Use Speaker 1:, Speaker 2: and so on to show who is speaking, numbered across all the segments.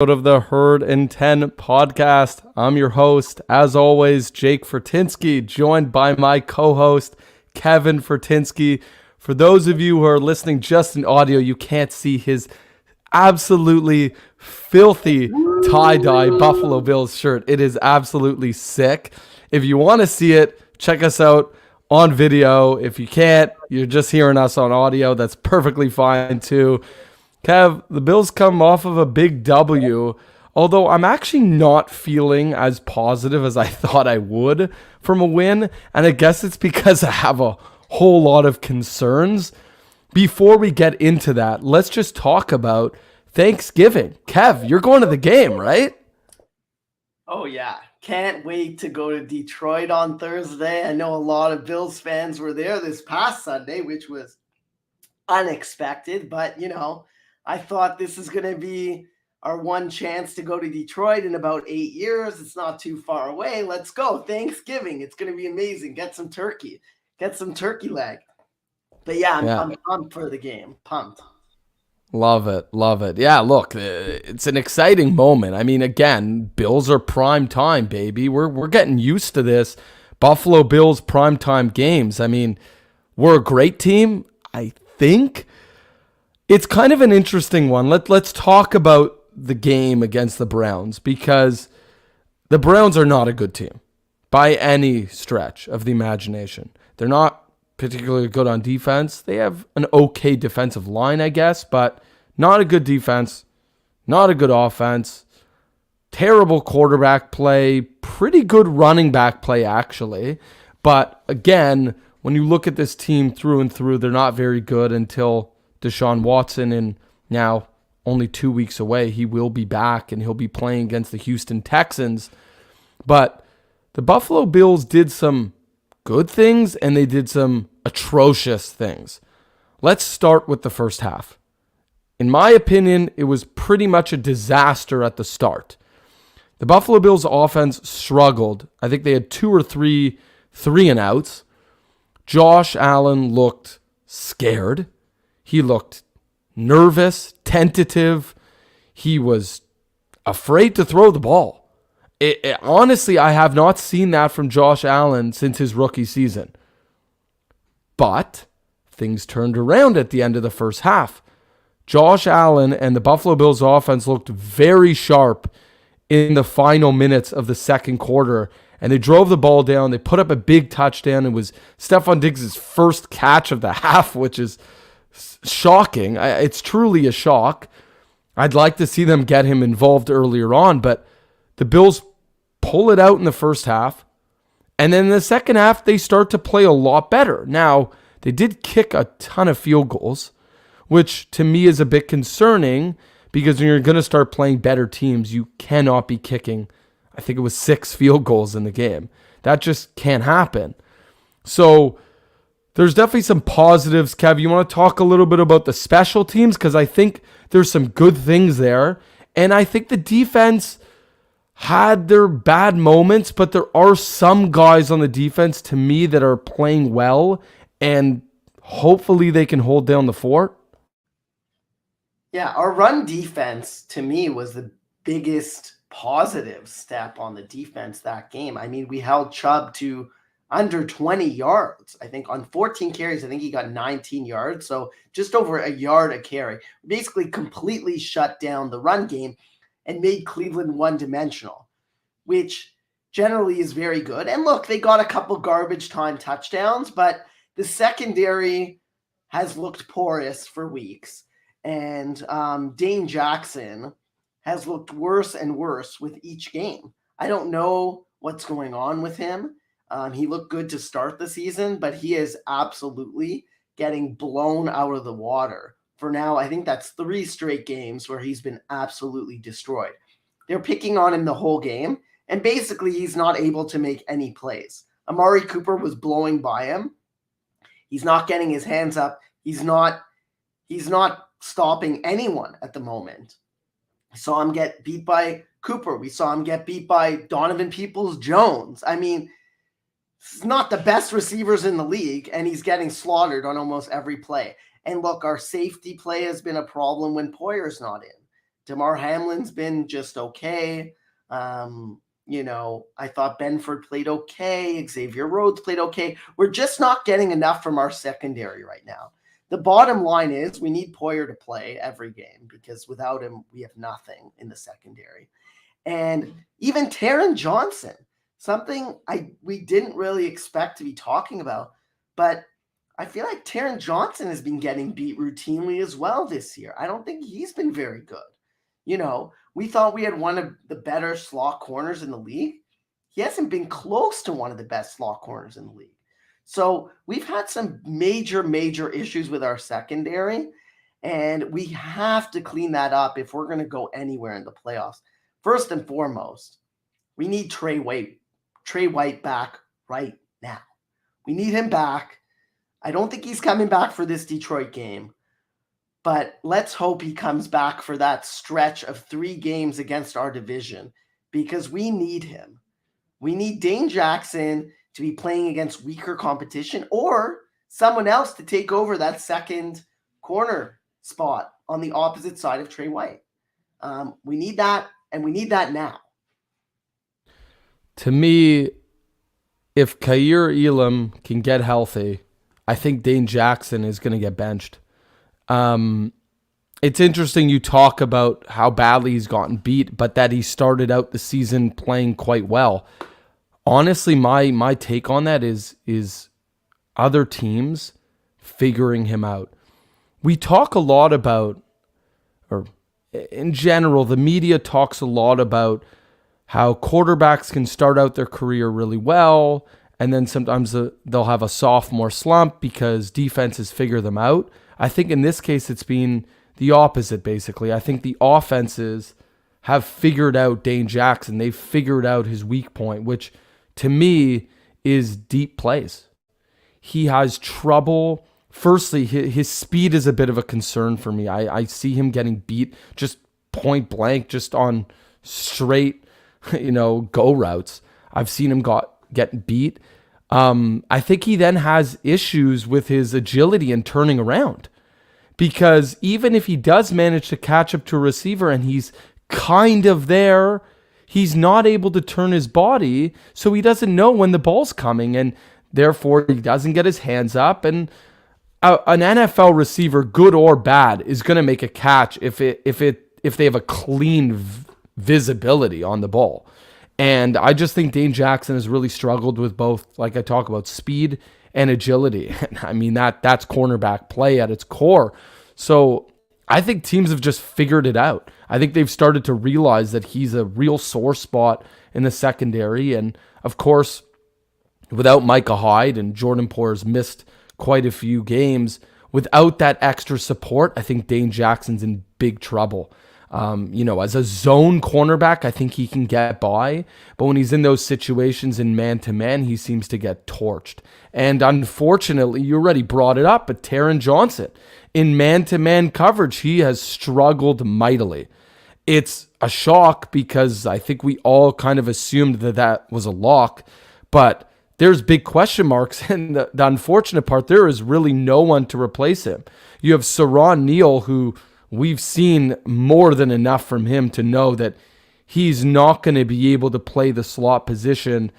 Speaker 1: Of the Herd and 10 podcast. I'm your host, as always, Jake Fortinsky, joined by my co-host, Kevin Fortinsky. For those of you who are listening just in audio, you can't see his absolutely filthy tie-dye Buffalo Bills shirt. It is absolutely sick. If you want to see it, check us out on video. If you can't, you're just hearing us on audio. That's perfectly fine too. Kev, the Bills come off of a big W, although I'm actually not feeling as positive as I thought I would from a win, and I guess it's because I have a whole lot of concerns. Before we get into that, let's just talk about Thanksgiving. Kev, you're going to the game, right?
Speaker 2: Oh, yeah. Can't wait to go to Detroit on Thursday. I know a lot of Bills fans were there this past Sunday, which was unexpected, but, I thought this is going to be our one chance to go to Detroit in about 8 years. It's not too far away. Let's go. Thanksgiving. It's going to be amazing. Get some turkey. Get some turkey leg. But I'm pumped for the game. Pumped.
Speaker 1: Love it. Love it. Yeah, look, it's an exciting moment. I mean, again, Bills are prime time, baby. We're getting used to this. Buffalo Bills prime time games. I mean, we're a great team, I think. It's kind of an interesting one. Let's talk about the game against the Browns, because the Browns are not a good team by any stretch of the imagination. They're not particularly good on defense. They have an okay defensive line, I guess, but not a good defense, not a good offense, terrible quarterback play, pretty good running back play, actually. But again, when you look at this team through and through, they're not very good until Deshaun Watson, and now only 2 weeks away, he will be back and he'll be playing against the Houston Texans. But the Buffalo Bills did some good things and they did some atrocious things. Let's start with the first half. In my opinion, it was pretty much a disaster at the start. The Buffalo Bills offense struggled. I think they had 2 or 3 3-and-outs. Josh Allen looked scared. He looked nervous, tentative. He was afraid to throw the ball. Honestly, I have not seen that from Josh Allen since his rookie season. But things turned around at the end of the first half. Josh Allen and the Buffalo Bills offense looked very sharp in the final minutes of the second quarter, and they drove the ball down. They put up a big touchdown. It was Stephon Diggs' first catch of the half, which is shocking. It's truly a shock. I'd like to see them get him involved earlier on, but the Bills pull it out in the first half, and then in the second half, they start to play a lot better. Now, they did kick a ton of field goals, which to me is a bit concerning, because when you're going to start playing better teams, you cannot be kicking, I think it was 6 field goals in the game. That just can't happen. So there's definitely some positives. Kev, you want to talk a little bit about the special teams? Because I think there's some good things there. And I think the defense had their bad moments, but there are some guys on the defense, to me, that are playing well. And hopefully they can hold down the fort.
Speaker 2: Yeah, our run defense, to me, was the biggest positive step on the defense that game. I mean, we held Chubb to under 20 yards. I think on 14 carries, I think he got 19 yards. So just over a yard a carry. Basically completely shut down the run game and made Cleveland one-dimensional, which generally is very good. And look, they got a couple garbage time touchdowns, but the secondary has looked porous for weeks. And Dane Jackson has looked worse and worse with each game. I don't know what's going on with him. He looked good to start the season, but he is absolutely getting blown out of the water. For now, I think that's 3 straight games where he's been absolutely destroyed. They're picking on him the whole game, and basically he's not able to make any plays. Amari Cooper was blowing by him. He's not getting his hands up. He's not stopping anyone at the moment. We saw him get beat by Cooper. We saw him get beat by Donovan Peoples-Jones. I mean, He's not the best receivers in the league, and he's getting slaughtered on almost every play. And look, our safety play has been a problem when Poyer's not in. DeMar Hamlin's been just okay. I thought Benford played okay. Xavier Rhodes played okay. We're just not getting enough from our secondary right now. The bottom line is we need Poyer to play every game because without him, we have nothing in the secondary. And even Taron Johnson, something we didn't really expect to be talking about, but I feel like Taron Johnson has been getting beat routinely as well this year. I don't think he's been very good. We thought we had one of the better slot corners in the league. He hasn't been close to one of the best slot corners in the league. So we've had some major, major issues with our secondary, and we have to clean that up if we're going to go anywhere in the playoffs. First and foremost, we need Trey White back right now. We need him back. I don't think he's coming back for this Detroit game, but let's hope he comes back for that stretch of 3 games against our division because we need him. We need Dane Jackson to be playing against weaker competition or someone else to take over that second corner spot on the opposite side of Trey White. We need that, and we need that now.
Speaker 1: To me, if Kaiir Elam can get healthy, I think Dane Jackson is going to get benched. It's interesting you talk about how badly he's gotten beat, but that he started out the season playing quite well. Honestly, my take on that is other teams figuring him out. We talk a lot about, or in general, the media talks a lot about how quarterbacks can start out their career really well, and then sometimes they'll have a sophomore slump because defenses figure them out. I think in this case, it's been the opposite, basically. I think the offenses have figured out Dane Jackson. They've figured out his weak point, which to me is deep plays. He has trouble. Firstly, his speed is a bit of a concern for me. I see him getting beat just point blank, just on straight, go routes. I've seen him get beat. I think he then has issues with his agility and turning around, because even if he does manage to catch up to a receiver and he's kind of there, he's not able to turn his body, so he doesn't know when the ball's coming, and therefore he doesn't get his hands up. And an NFL receiver, good or bad, is going to make a catch if they have a clean visibility on the ball. And I just think Dane Jackson has really struggled with both, like I talk about, speed and agility. And I mean, that's cornerback play at its core. So I think teams have just figured it out. I think they've started to realize that he's a real sore spot in the secondary. And of course, without Micah Hyde, and Jordan Poyer's missed quite a few games, without that extra support, I think Dane Jackson's in big trouble. As a zone cornerback, I think he can get by, but when he's in those situations in man-to-man, he seems to get torched. And unfortunately, you already brought it up, but Taron Johnson, in man-to-man coverage, he has struggled mightily. It's a shock because I think we all kind of assumed that was a lock, but there's big question marks, and the unfortunate part, there is really no one to replace him. You have Siran Neal, who we've seen more than enough from him to know that he's not going to be able to play the slot position.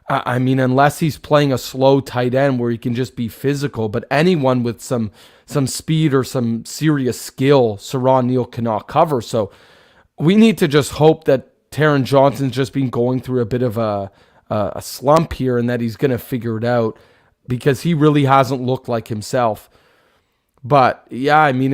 Speaker 1: I mean, unless he's playing a slow tight end where he can just be physical. But anyone with some speed or some serious skill, Siran Neal cannot cover. So we need to just hope that Taron Johnson's just been going through a bit of a slump here and that he's going to figure it out, because he really hasn't looked like himself. But yeah, I mean,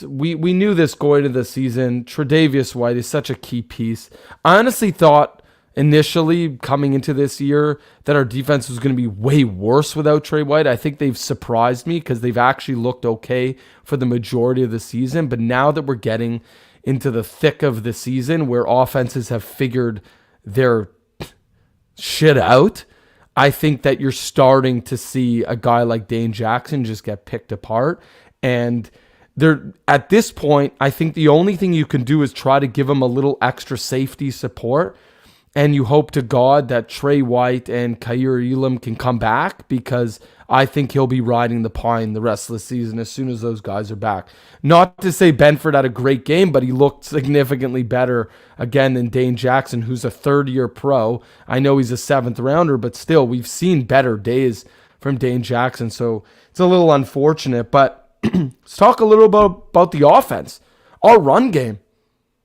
Speaker 1: we knew this going into the season. Tre'Davious White is such a key piece. I honestly thought initially coming into this year that our defense was going to be way worse without Trey White. I think they've surprised me because they've actually looked okay for the majority of the season. But now that we're getting into the thick of the season where offenses have figured their shit out, I think that you're starting to see a guy like Dane Jackson just get picked apart. And at this point, I think the only thing you can do is try to give him a little extra safety support. And you hope to God that Trey White and Kaiir Elam can come back, because I think he'll be riding the pine the rest of the season as soon as those guys are back. Not to say Benford had a great game, but he looked significantly better again than Dane Jackson, who's a third-year pro. I know he's a seventh rounder, but still, we've seen better days from Dane Jackson, so it's a little unfortunate. But let's talk a little about the offense. Our run game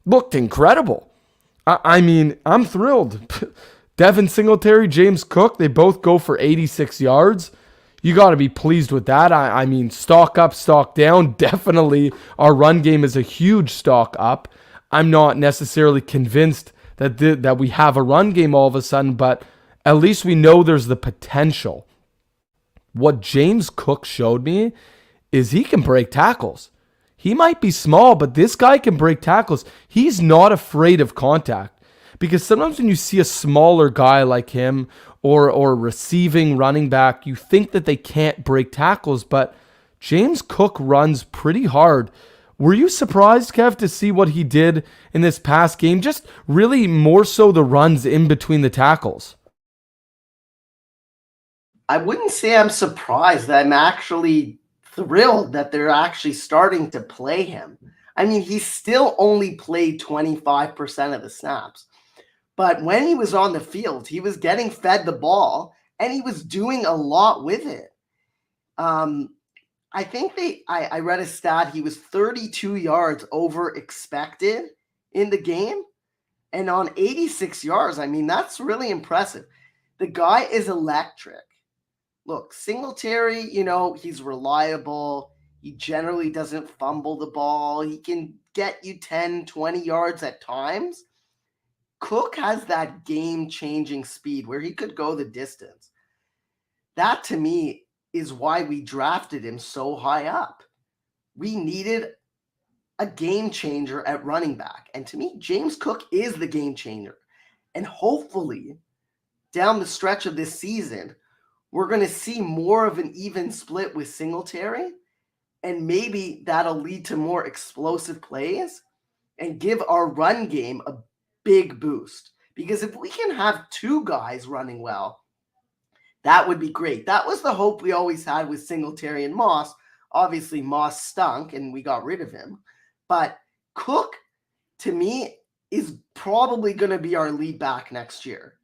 Speaker 1: looked incredible. I mean, I'm thrilled. Devin Singletary, James Cook, they both go for 86 yards. You got to be pleased with that. I mean, stock up, stock down. Definitely our run game is a huge stock up. I'm not necessarily convinced that we have a run game all of a sudden, but at least we know there's the potential. What James Cook showed me is he can break tackles. He might be small, but this guy can break tackles. He's not afraid of contact. Because sometimes when you see a smaller guy like him or receiving running back, you think that they can't break tackles, but James Cook runs pretty hard. Were you surprised, Kev, to see what he did in this past game? Just really more so the runs in between the tackles.
Speaker 2: I wouldn't say I'm surprised. I'm actually thrilled that they're actually starting to play him. I mean, he still only played 25% of the snaps. But when he was on the field, he was getting fed the ball and he was doing a lot with it. I think I read a stat, he was 32 yards over expected in the game. And on 86 yards, I mean, that's really impressive. The guy is electric. Look, Singletary, he's reliable. He generally doesn't fumble the ball. He can get you 10, 20 yards at times. Cook has that game-changing speed where he could go the distance. That, to me, is why we drafted him so high up. We needed a game changer at running back. And to me, James Cook is the game changer. And hopefully, down the stretch of this season, we're going to see more of an even split with Singletary, and maybe that'll lead to more explosive plays and give our run game a big boost. Because if we can have two guys running well, that would be great. That was the hope we always had with Singletary and Moss. Obviously, Moss stunk and we got rid of him. But Cook, to me, is probably going to be our lead back next year.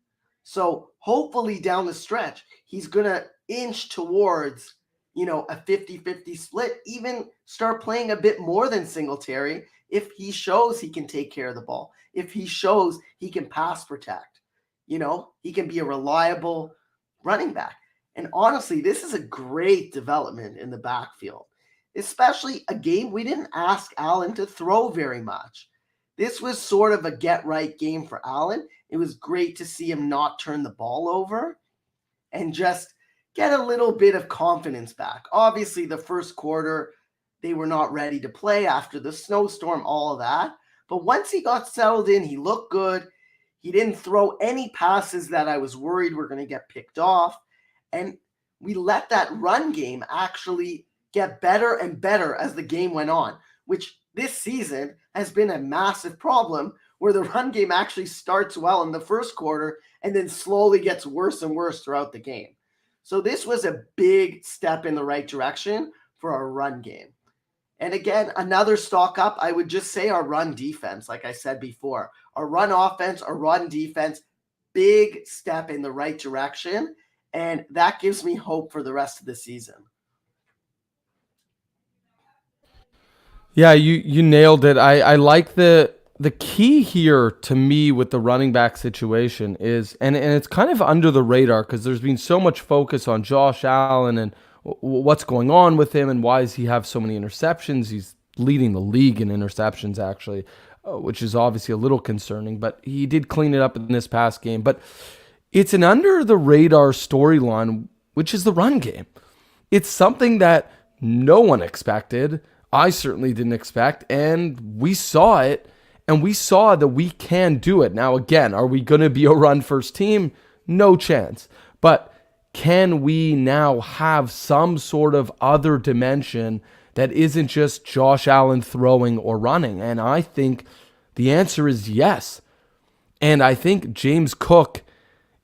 Speaker 2: So hopefully down the stretch, he's going to inch towards, a 50-50 split, even start playing a bit more than Singletary if he shows he can take care of the ball, if he shows he can pass protect. He can be a reliable running back. And honestly, this is a great development in the backfield, especially a game we didn't ask Allen to throw very much. This was sort of a get-right game for Allen. It was great to see him not turn the ball over and just get a little bit of confidence back. Obviously, the first quarter, they were not ready to play after the snowstorm, all of that. But once he got settled in, he looked good. He didn't throw any passes that I was worried were going to get picked off. And we let that run game actually get better and better as the game went on, which this season has been a massive problem, where the run game actually starts well in the first quarter and then slowly gets worse and worse throughout the game. So this was a big step in the right direction for our run game. And again, another stock up, I would just say our run defense, like I said before. Our run offense, our run defense, big step in the right direction. And that gives me hope for the rest of the season.
Speaker 1: Yeah, you nailed it. I like the key here to me with the running back situation is, and it's kind of under the radar because there's been so much focus on Josh Allen and what's going on with him and why does he have so many interceptions. He's leading the league in interceptions, actually, which is obviously a little concerning, but he did clean it up in this past game. But it's an under the radar storyline, which is the run game. It's something that no one expected. I certainly didn't expect, and we saw it, and we saw that we can do it. Now, again, are we going to be a run-first team? No chance. But can we now have some sort of other dimension that isn't just Josh Allen throwing or running? And I think the answer is yes. And I think James Cook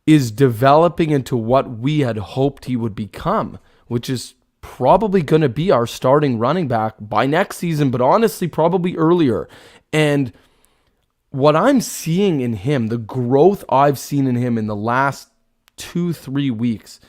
Speaker 1: is developing into what we had hoped he would become, which is probably going to be our starting running back by next season, but honestly, probably earlier. And what I'm seeing in him, the growth I've seen in him in the last 2-3 weeks,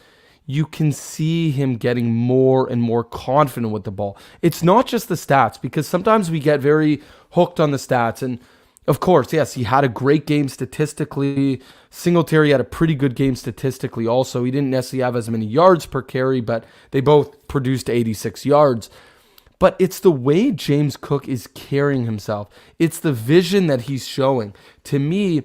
Speaker 1: you can see him getting more and more confident with the ball. It's not just the stats, because sometimes we get very hooked on the stats. And of course, yes, he had a great game statistically. Singletary had a pretty good game statistically also. He didn't necessarily have as many yards per carry, but they both produced 86 yards. But it's the way James Cook is carrying himself. It's the vision that he's showing. To me,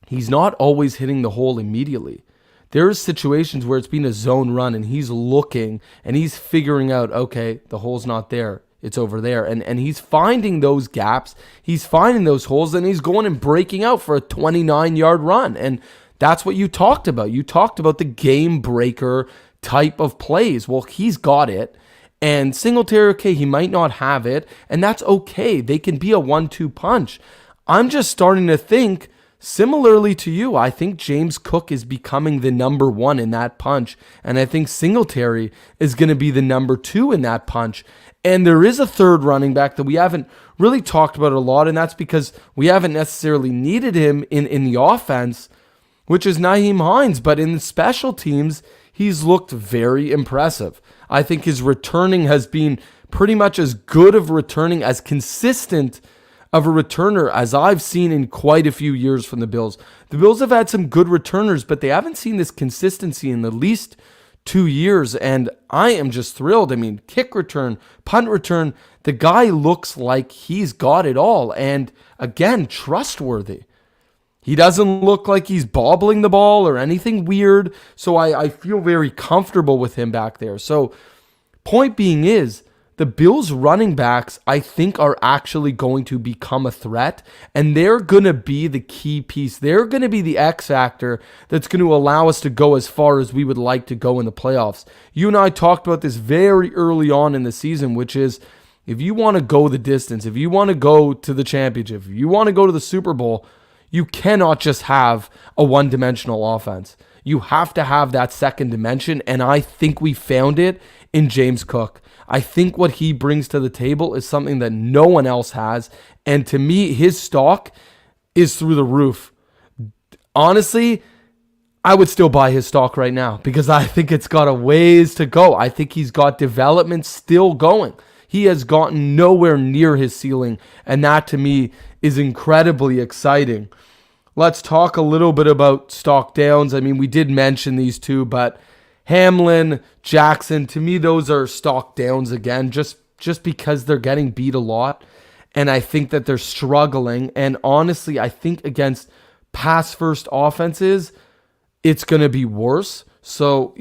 Speaker 1: he's not always hitting the hole immediately. There's situations where it's been a zone run and he's looking and he's figuring out, okay, the hole's not there. It's over there. And he's finding those gaps. He's finding those holes, and he's going and breaking out for a 29-yard run. And that's what you talked about. You talked about the game breaker type of plays. Well, he's got it. And Singletary, okay, he might not have it, and that's okay. They can be a 1-2 punch. I'm just starting to think, similarly to you, I think James Cook is becoming the number one in that punch, and I think Singletary is going to be the number two in that punch. And there is a third running back that we haven't really talked about a lot, and that's because we haven't necessarily needed him in the offense, which is Nyheim Hines. But in the special teams, he's looked very impressive. I think his returning has been pretty much as good of returning, as consistent of a returner as I've seen in quite a few years from the Bills. The Bills have had some good returners, but they haven't seen this consistency in the least 2 years, and I am just thrilled. I mean, kick return, punt return, the guy looks like he's got it all, and again, trustworthy. He doesn't look like he's bobbling the ball or anything weird, so I feel very comfortable with him back there. So, point being is, the Bills running backs, I think, are actually going to become a threat, and they're going to be the key piece. They're going to be the X factor that's going to allow us to go as far as we would like to go in the playoffs. You and I talked about this very early on in the season, which is, if you want to go the distance, if you want to go to the championship, if you want to go to the Super Bowl, you cannot just have a one-dimensional offense. You have to have that second dimension, and I think we found it in James Cook. I think what he brings to the table is something that no one else has, and to me, his stock is through the roof. Honestly, I would still buy his stock right now because I think it's got a ways to go. I think he's got development still going. He has gotten nowhere near his ceiling, and that to me is incredibly exciting. Let's talk a little bit about stock downs. I mean, we did mention these two, but Hamlin, Jackson, to me, those are stock downs again, just because they're getting beat a lot, and I think that they're struggling. And honestly, I think against pass-first offenses, it's going to be worse. So,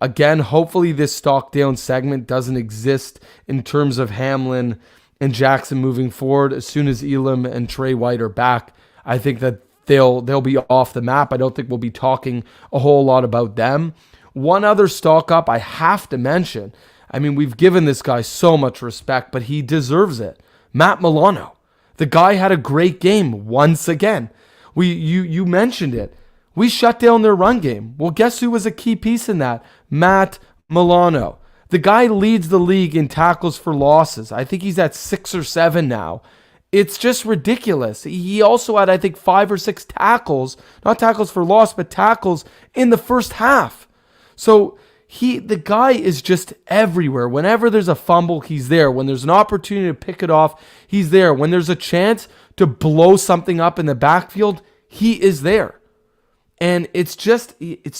Speaker 1: again, hopefully this stock down segment doesn't exist in terms of Hamlin and Jackson moving forward. As soon as Elam and Trey White are back, I think that they'll be off the map. I don't think we'll be talking a whole lot about them. One other stock up I have to mention. I mean, we've given this guy so much respect, but he deserves it. Matt Milano. The guy had a great game once again. You mentioned it. We shut down their run game. Well, guess who was a key piece in that? Matt Milano. The guy leads the league in tackles for losses. I think he's at 6 or 7 now. It's just ridiculous. He also had, I think, 5 or 6 tackles, not tackles for loss, but tackles in the first half. So the guy is just everywhere. Whenever there's a fumble, he's there. When there's an opportunity to pick it off, he's there. When there's a chance to blow something up in the backfield, he is there. And it's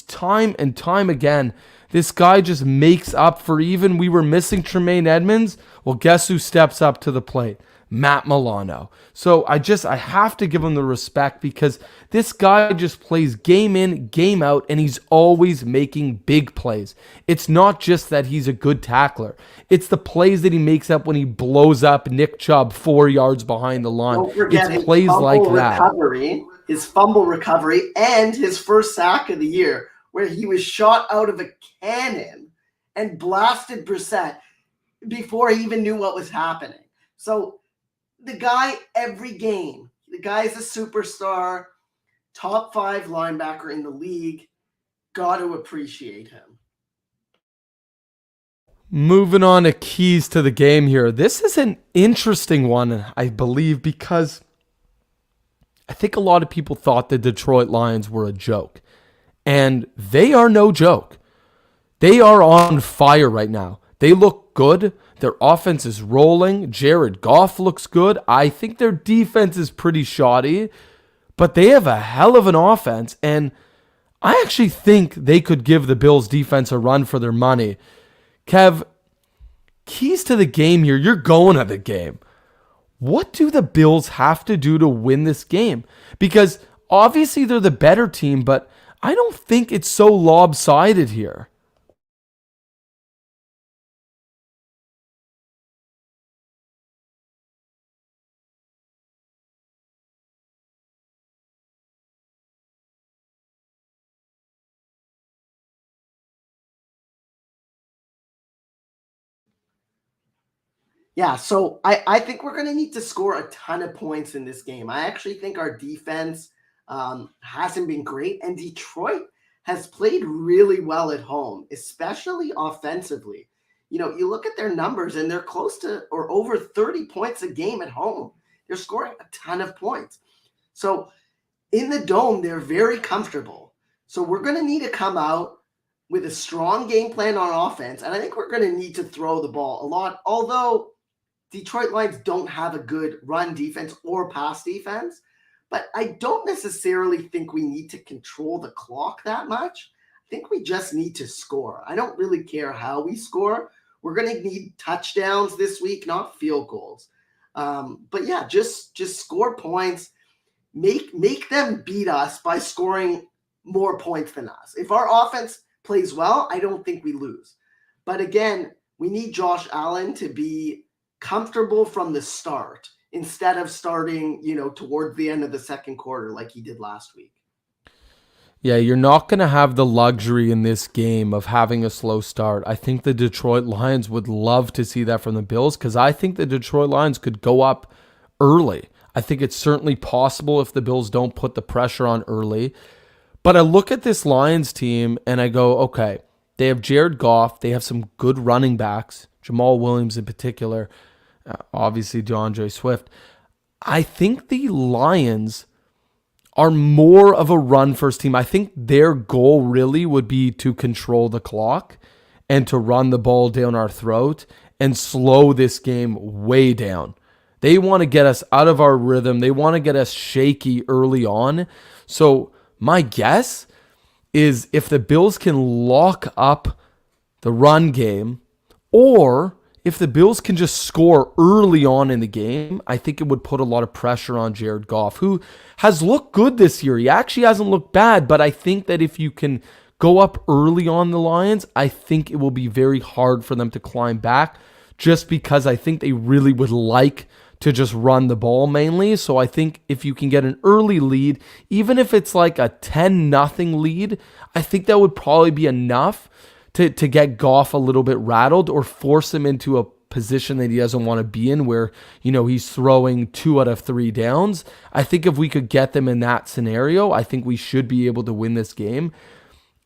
Speaker 1: time and time again. This guy just makes up for even we were missing Tremaine Edmonds. Well, guess who steps up to the plate? Matt Milano. So I have to give him the respect because this guy just plays game in, game out, and he's always making big plays. It's not just that he's a good tackler. It's the plays that he makes up when he blows up Nick Chubb 4 yards behind the line.
Speaker 2: Don't forget
Speaker 1: it's plays like that.
Speaker 2: His fumble recovery, and his first sack of the year, where he was shot out of a cannon and blasted Brissett before he even knew what was happening. So the guy, every game, the guy's a superstar. top 5 linebacker in the league. Got to appreciate him.
Speaker 1: Moving on to keys to the game here. This is an interesting one, I believe, because I think a lot of people thought the Detroit Lions were a joke. And they are no joke. They are on fire right now. They look good. Their offense is rolling. Jared Goff looks good. I think their defense is pretty shoddy, but they have a hell of an offense. And I actually think they could give the Bills defense a run for their money. Kev, keys to the game here. You're going to the game. What do the Bills have to do to win this game? Because obviously they're the better team, but I don't think it's so lopsided here.
Speaker 2: Yeah, so I think we're going to need to score a ton of points in this game. I actually think our defense hasn't been great, and Detroit has played really well at home, especially offensively. You know, you look at their numbers, and they're close to or over 30 points a game at home. They're scoring a ton of points. So in the dome, they're very comfortable. So we're going to need to come out with a strong game plan on offense, and I think we're going to need to throw the ball a lot, although Detroit Lions don't have a good run defense or pass defense, but I don't necessarily think we need to control the clock that much. I think we just need to score. I don't really care how we score. We're going to need touchdowns this week, not field goals. But yeah, just score points. Make them beat us by scoring more points than us. If our offense plays well, I don't think we lose. But again, we need Josh Allen to be comfortable from the start instead of starting, towards the end of the second quarter like he did last week.
Speaker 1: Yeah, you're not going to have the luxury in this game of having a slow start. I think the Detroit Lions would love to see that from the Bills because I think the Detroit Lions could go up early. I think it's certainly possible if the Bills don't put the pressure on early. But I look at this Lions team and I go, okay, they have Jared Goff. They have some good running backs, Jamal Williams in particular, obviously DeAndre Swift. I think the Lions are more of a run-first team. I think their goal really would be to control the clock and to run the ball down our throat and slow this game way down. They want to get us out of our rhythm. They want to get us shaky early on. So my guess is if the Bills can lock up the run game, or if the Bills can just score early on in the game, I think it would put a lot of pressure on Jared Goff, who has looked good this year. He actually hasn't looked bad, but I think that if you can go up early on the Lions, I think it will be very hard for them to climb back just because I think they really would like to just run the ball mainly. So I think if you can get an early lead, even if it's like a 10-0 lead, I think that would probably be enough to get Goff a little bit rattled or force him into a position that he doesn't want to be in where, he's throwing 2 out of 3 downs. I think if we could get them in that scenario, I think we should be able to win this game.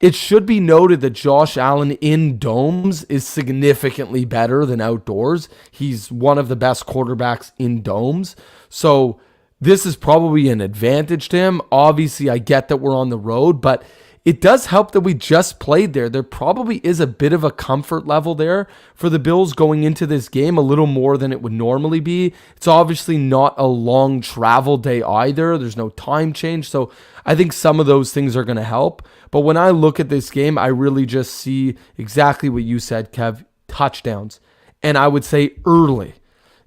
Speaker 1: It should be noted that Josh Allen in domes is significantly better than outdoors. He's one of the best quarterbacks in domes. So this is probably an advantage to him. Obviously, I get that we're on the road, but it does help that we just played there. There probably is a bit of a comfort level there for the Bills going into this game, a little more than it would normally be. It's obviously not a long travel day either. There's no time change. So I think some of those things are going to help. But when I look at this game, I really just see exactly what you said, Kev, touchdowns. And I would say early.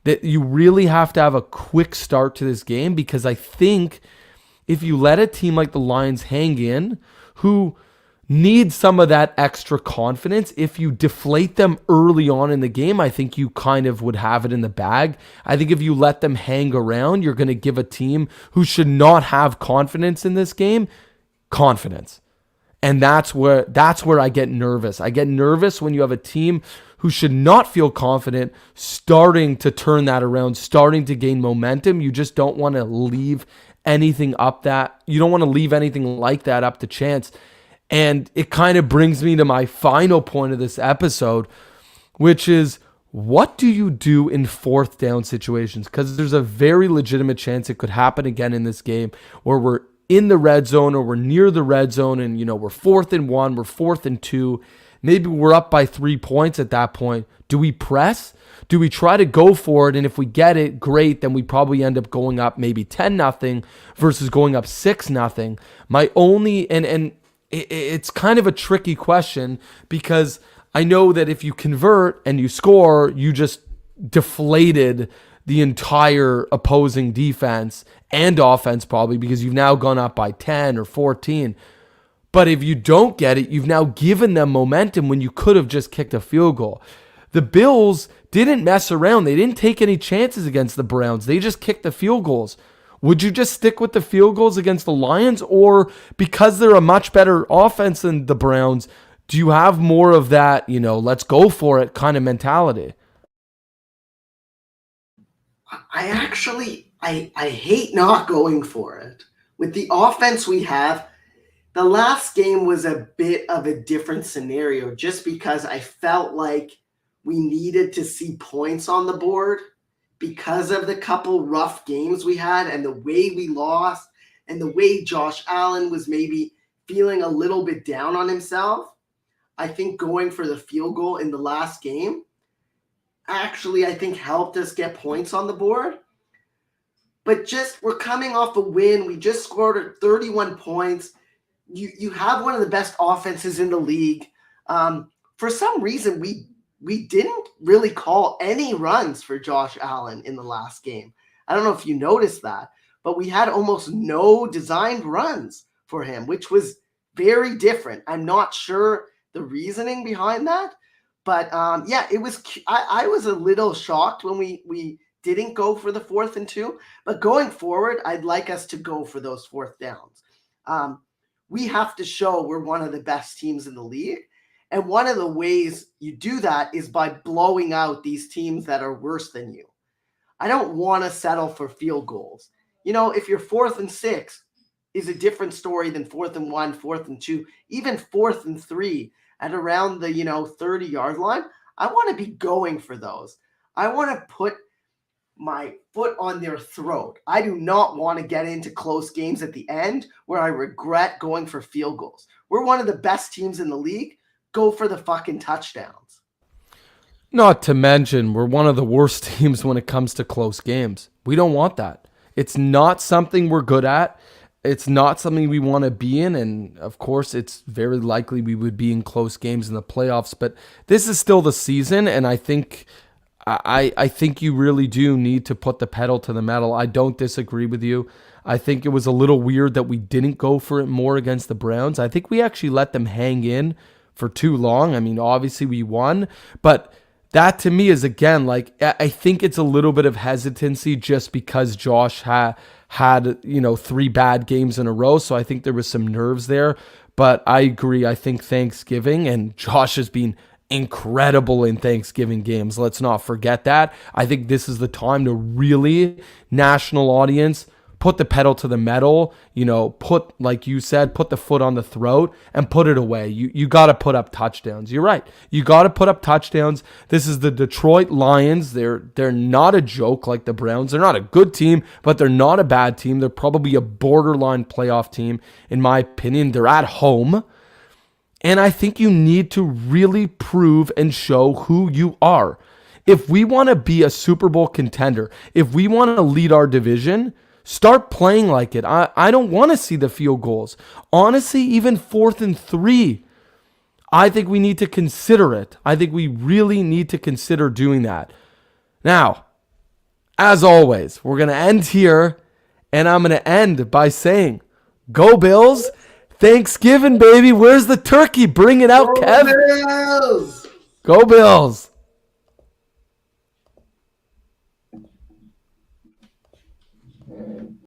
Speaker 1: That you really have to have a quick start to this game because I think if you let a team like the Lions hang in, who need some of that extra confidence, if you deflate them early on in the game, I think you kind of would have it in the bag. I think if you let them hang around, you're going to give a team who should not have confidence in this game confidence. And that's where I get nervous. I get nervous when you have a team who should not feel confident starting to turn that around, starting to gain momentum. You just don't want to leave anything up that. You don't want to leave anything like that up to chance. And it kind of brings me to my final point of this episode, which is, what do you do in fourth down situations? Because there's a very legitimate chance it could happen again in this game where we're in the red zone or we're near the red zone and, we're 4th and 1, we're 4th and 2. Maybe we're up by 3 points at that point. Do we press? Do we try to go for it? And if we get it, great. Then we probably end up going up maybe 10-0 versus going up 6-0. My only, and it's kind of a tricky question because I know that if you convert and you score, you just deflated the entire opposing defense and offense probably because you've now gone up by 10 or 14. But if you don't get it, you've now given them momentum when you could have just kicked a field goal. The Bills didn't mess around. They didn't take any chances against the Browns. They just kicked the field goals. Would you just stick with the field goals against the Lions? Or because they're a much better offense than the Browns, do you have more of that, let's go for it kind of mentality?
Speaker 2: I hate not going for it. With the offense we have, the last game was a bit of a different scenario just because I felt like we needed to see points on the board because of the couple rough games we had and the way we lost and the way Josh Allen was maybe feeling a little bit down on himself. I think going for the field goal in the last game actually, I think, helped us get points on the board. But we're coming off a win. We just scored 31 points. You have one of the best offenses in the league. For some reason, we didn't really call any runs for Josh Allen in the last game. I don't know if you noticed that, but we had almost no designed runs for him, which was very different. I'm not sure the reasoning behind that, but it was. I was a little shocked when we didn't go for the 4th and 2, but going forward, I'd like us to go for those 4th downs. We have to show we're one of the best teams in the league. And one of the ways you do that is by blowing out these teams that are worse than you. I don't want to settle for field goals. If you're 4th and 6 is a different story than 4th and 1, 4th and 2, even 4th and 3 at around the, 30-yard line. I want to be going for those. I want to put my foot on their throat. I do not want to get into close games at the end where I regret going for field goals. We're one of the best teams in the league. Go for the fucking touchdowns.
Speaker 1: Not to mention, we're one of the worst teams when it comes to close games. We don't want that. It's not something we're good at. It's not something we want to be in. And of course, it's very likely we would be in close games in the playoffs. But this is still the season. And I think you really do need to put the pedal to the metal. I don't disagree with you. I think it was a little weird that we didn't go for it more against the Browns. I think we actually let them hang in for too long. I mean, obviously we won, but that to me is, again, like, I think it's a little bit of hesitancy just because Josh had 3 bad games in a row. So I think there was some nerves there, but I agree. I think Thanksgiving, and Josh has been incredible in Thanksgiving games. Let's not forget that. I think this is the time to really, national audience, put the pedal to the metal, put, like you said, put the foot on the throat and put it away. You got to put up touchdowns. You're right. You got to put up touchdowns. This is the Detroit Lions. They're not a joke like the Browns. They're not a good team, but they're not a bad team. They're probably a borderline playoff team, in my opinion. They're at home. And I think you need to really prove and show who you are. If we want to be a Super Bowl contender, if we want to lead our division, start playing like it. I don't want to see the field goals. Honestly, even 4th and 3, I think we need to consider it. I think we really need to consider doing that. Now, as always, we're going to end here, and I'm going to end by saying, go Bills. Thanksgiving, baby. Where's the turkey? Bring it out, Kev.
Speaker 2: Bills!
Speaker 1: Go Bills.